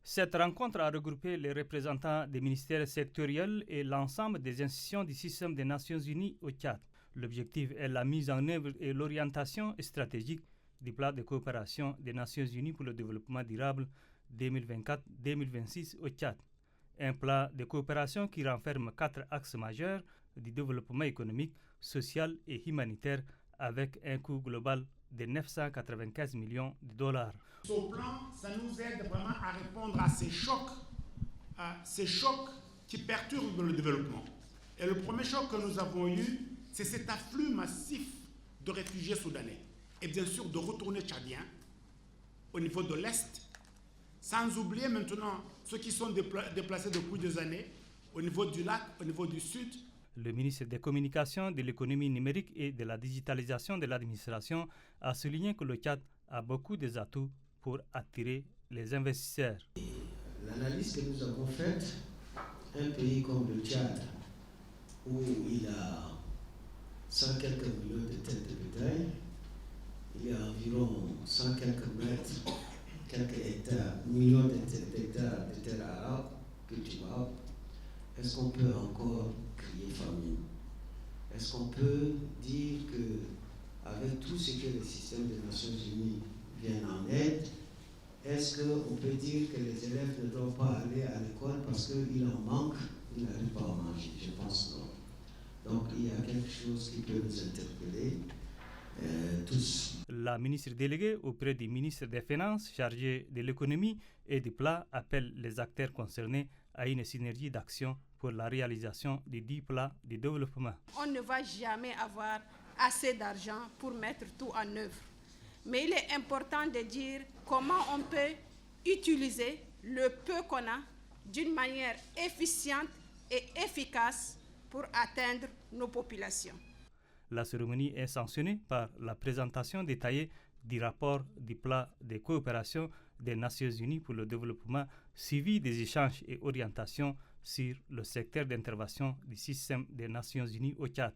Cette rencontre a regroupé les représentants des ministères sectoriels et l'ensemble des institutions du système des Nations Unies au Tchad. L'objectif est la mise en œuvre et l'orientation stratégique du plan de coopération des Nations Unies pour le développement durable 2024-2026 au Tchad. Un plan de coopération qui renferme 4 axes majeurs du développement économique, social et humanitaire avec un coût global de 995 millions de dollars. Ce plan, ça nous aide vraiment à répondre à ces chocs qui perturbent le développement. Et le premier choc que nous avons eu, c'est cet afflux massif de réfugiés soudanais. Et bien sûr de retournés tchadiens au niveau de l'Est, sans oublier maintenant ceux qui sont déplacés depuis des années au niveau du lac, au niveau du sud. Le ministre des Communications, de l'économie numérique et de la digitalisation de l'administration a souligné que le Tchad a beaucoup d'atouts pour attirer les investisseurs. L'analyse que nous avons faite, un pays comme le Tchad, où il a 100 quelques millions de têtes de bétail, il y a environ 100 quelques mètres, quelques hectares, millions d'hectares de terres arables, cultivables. Est-ce qu'on peut encore crier famine? Est-ce qu'on peut dire qu'avec tout ce que le système des Nations Unies vient en aide, est-ce qu'on peut dire que les élèves ne doivent pas aller à l'école parce qu'il en manque, ils n'arrivent pas à manger? Je pense non. Donc il y a quelque chose qui peut nous interpeller tous. La ministre déléguée auprès du ministre des Finances chargé de l'économie et du plan appelle les acteurs concernés à une synergie d'action pour la réalisation des 10 plans de développement. On ne va jamais avoir assez d'argent pour mettre tout en œuvre. Mais il est important de dire comment on peut utiliser le peu qu'on a d'une manière efficiente et efficace pour atteindre nos populations. La cérémonie est sanctionnée par la présentation détaillée du rapport du plan de coopération des Nations Unies pour le développement, suivi des échanges et orientations sur le secteur d'intervention du système des Nations Unies au Tchad.